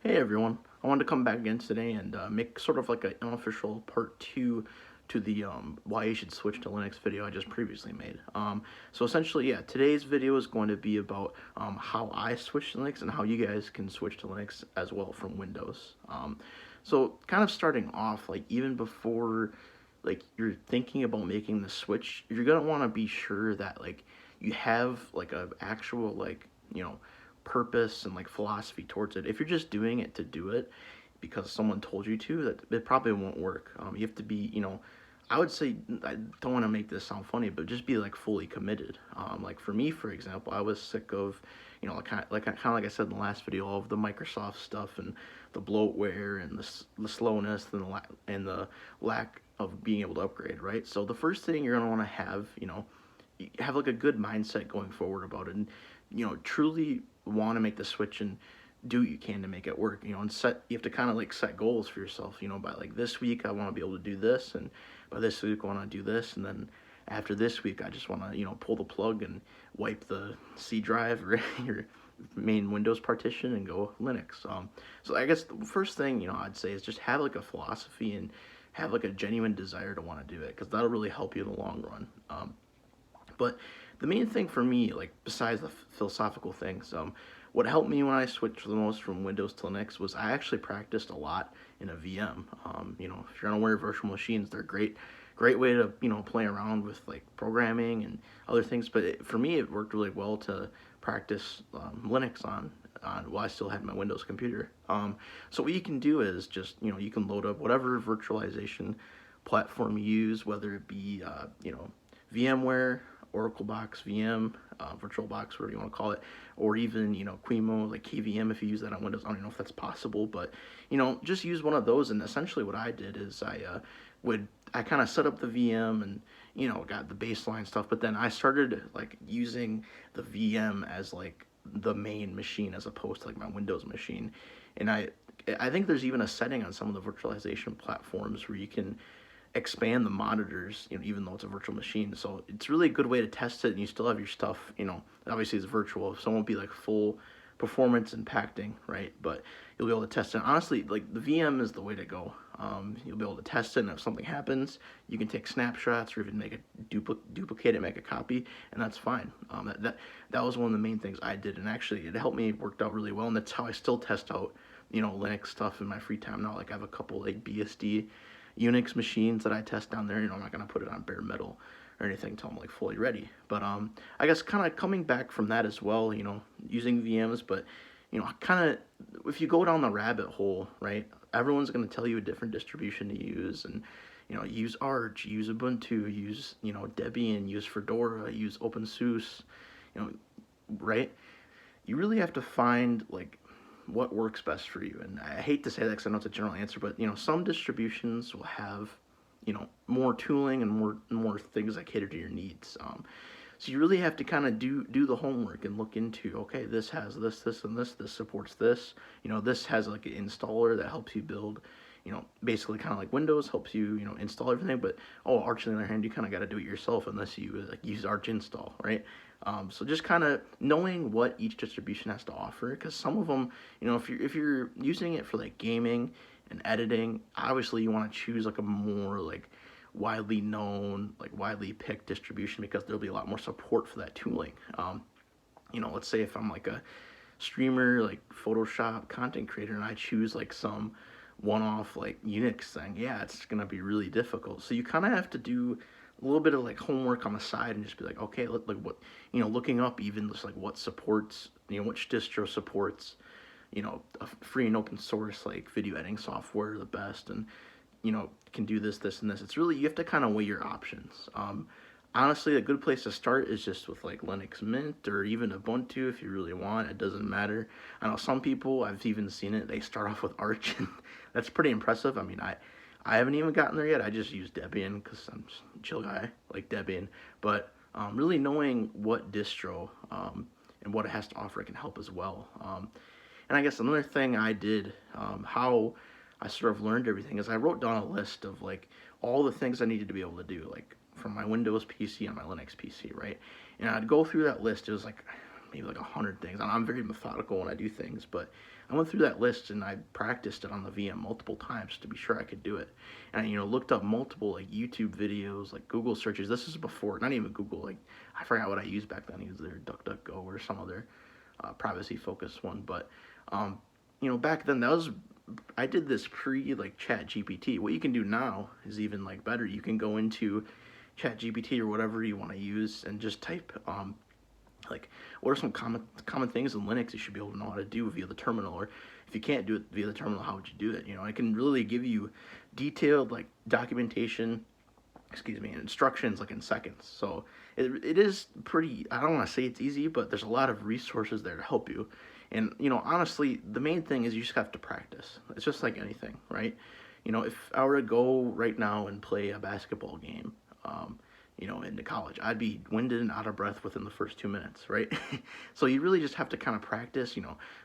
Hey everyone, I wanted to come back again today and make sort of like an unofficial part two to the why you should switch to Linux video I just previously made. So essentially, yeah, today's video is going to be about how I switched to Linux and how you guys can switch to Linux as well from Windows. So kind of starting off, like even before like you're thinking about making the switch, you're gonna want to be sure that like you have like a actual like purpose and like philosophy towards it. If you're just doing it to do it because someone told you to, that it probably won't work. You have to be, I would say, I don't want to make this sound funny, but just be like fully committed. Like for me, for example, I was sick of, like I said in the last video, all of the Microsoft stuff and the bloatware and the slowness and the lack of being able to upgrade. Right. So the first thing you're gonna want to have, have like a good mindset going forward about it, and truly want to make the switch and do what you can to make it work. And you have to kind of like set goals for yourself. By like this week I want to be able to do this, and by this week I want to do this, and then after this week I just want to pull the plug and wipe the C drive or your main Windows partition and go Linux. So I guess the first thing I'd say is just have like a philosophy and have like a genuine desire to want to do it, because that'll really help you in the long run. But the main thing for me, like besides the philosophical things, what helped me when I switched the most from Windows to Linux was I actually practiced a lot in a VM. If you're unaware of virtual machines, they're great way to play around with like programming and other things. But for me, it worked really well to practice Linux on while I still had my Windows computer. So what you can do is just you can load up whatever virtualization platform you use, whether it be VMware, Oracle Box VM, VirtualBox, whatever you want to call it, or even Qemu, like KVM if you use that on Windows. I don't know if that's possible, but just use one of those. And essentially, what I did is I kind of set up the VM and got the baseline stuff, but then I started like using the VM as like the main machine as opposed to like my Windows machine. And I think there's even a setting on some of the virtualization platforms where you can expand the monitors, even though it's a virtual machine. So it's really a good way to test it, and you still have your stuff, obviously it's virtual, so it won't be like full performance impacting, right? But you'll be able to test it. Honestly, like the VM is the way to go. You'll be able to test it, and if something happens, you can take snapshots or even make a duplicate it, make a copy, and that's fine. That was one of the main things I did, and actually it helped me. It worked out really well, and that's how I still test out Linux stuff in my free time now. Like I have a couple like BSD Unix machines that I test down there. I'm not gonna put it on bare metal or anything until I'm like fully ready. But I guess kind of coming back from that as well, using VMs, but kind of if you go down the rabbit hole, right? Everyone's gonna tell you a different distribution to use, and use Arch, use Ubuntu, use Debian, use Fedora, use OpenSUSE, right? You really have to find like what works best for you. And I hate to say that because I know it's a general answer, but some distributions will have more tooling and more things that cater to your needs. So you really have to kind of do the homework and look into, okay, this has this and this supports this. This has like an installer that helps you build. Basically kind of like Windows helps you install everything, but Arch on the other hand, you kind of got to do it yourself unless you like use Arch install, right? So just kind of knowing what each distribution has to offer, because some of them, if you're using it for like gaming and editing, obviously you want to choose like a more like widely known, like widely picked distribution, because there'll be a lot more support for that tooling. Let's say if I'm like a streamer, like Photoshop content creator, and I choose like some one-off like Unix thing, yeah, it's gonna be really difficult. So you kind of have to do a little bit of like homework on the side and just be like, okay, like what, looking up even just like what supports, which distro supports, a free and open source like video editing software the best, and can do this and this. It's really, you have to kind of weigh your options. Honestly, a good place to start is just with like Linux Mint or even Ubuntu if you really want. It doesn't matter. I know some people, I've even seen it, they start off with Arch, and that's pretty impressive. I mean, I haven't even gotten there yet. I just use Debian because I'm just a chill guy, like Debian. But really knowing what distro and what it has to offer can help as well. And I guess another thing I did, how I sort of learned everything, is I wrote down a list of like all the things I needed to be able to do, like from my Windows PC and my Linux PC, right? And I'd go through that list. It was like maybe like 100 things. I'm very methodical when I do things, but I went through that list and I practiced it on the VM multiple times to be sure I could do it. And I, looked up multiple like YouTube videos, like Google searches. This is before, not even Google. Like I forgot what I used back then. I used their DuckDuckGo or some other privacy-focused one. But back then I did this pre like Chat GPT. What you can do now is even like better. You can go into Chat GPT or whatever you want to use and just type like what are some common things in Linux you should be able to know how to do via the terminal, or if you can't do it via the terminal, how would you do it? I can really give you detailed like documentation, excuse me, and instructions like in seconds. So it is pretty, I don't want to say it's easy, but there's a lot of resources there to help you. And honestly, the main thing is you just have to practice. It's just like anything, right? If I were to go right now and play a basketball game, into college, I'd be winded and out of breath within the first 2 minutes, right? So you really just have to kind of practice,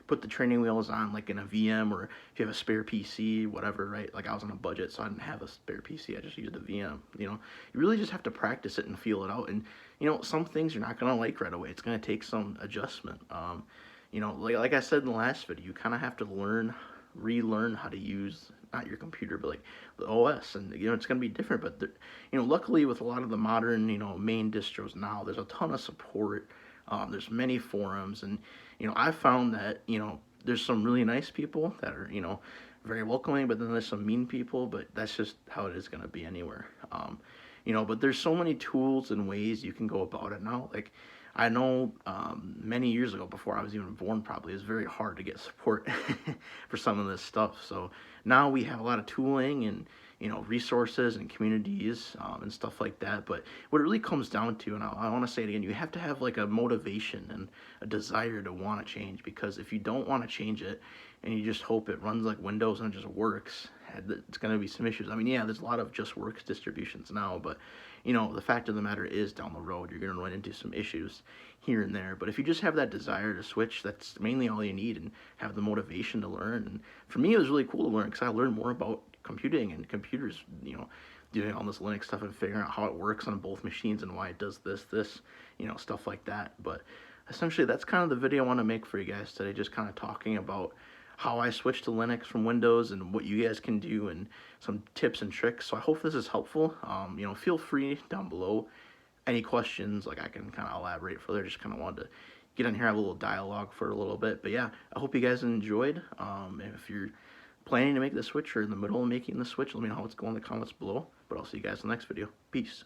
put the training wheels on like in a VM, or if you have a spare PC, whatever, right? Like I was on a budget, so I didn't have a spare PC. I just used a VM, You really just have to practice it and feel it out. And, some things you're not going to like right away. It's going to take some adjustment. Like I said in the last video, you kind of have to relearn how to use not your computer but like the OS, and it's going to be different, but luckily with a lot of the modern main distros now, there's a ton of support. There's many forums, and I found that there's some really nice people that are very welcoming, but then there's some mean people, but that's just how it is going to be anywhere. But there's so many tools and ways you can go about it now. Like I know many years ago, before I was even born probably, it was very hard to get support for some of this stuff. So now we have a lot of tooling and resources and communities and stuff like that. But what it really comes down to, and I want to say it again, you have to have like a motivation and a desire to want to change. Because if you don't want to change it and you just hope it runs like Windows and it just works, it's going to be some issues. I mean, yeah, there's a lot of just works distributions now, but the fact of the matter is, down the road, you're going to run into some issues here and there. But if you just have that desire to switch, that's mainly all you need, and have the motivation to learn. And for me, it was really cool to learn, because I learned more about computing and computers, doing all this Linux stuff and figuring out how it works on both machines and why it does this, stuff like that. But essentially, that's kind of the video I want to make for you guys today, just kind of talking about how I switched to Linux from Windows and what you guys can do, and some tips and tricks. So I hope this is helpful. Feel free down below, any questions, like I can kind of elaborate further. Just kind of wanted to get in here, have a little dialogue for a little bit. But yeah, I hope you guys enjoyed. If you're planning to make the switch or in the middle of making the switch, let me know how it's going in the comments below. But I'll see you guys in the next video. Peace.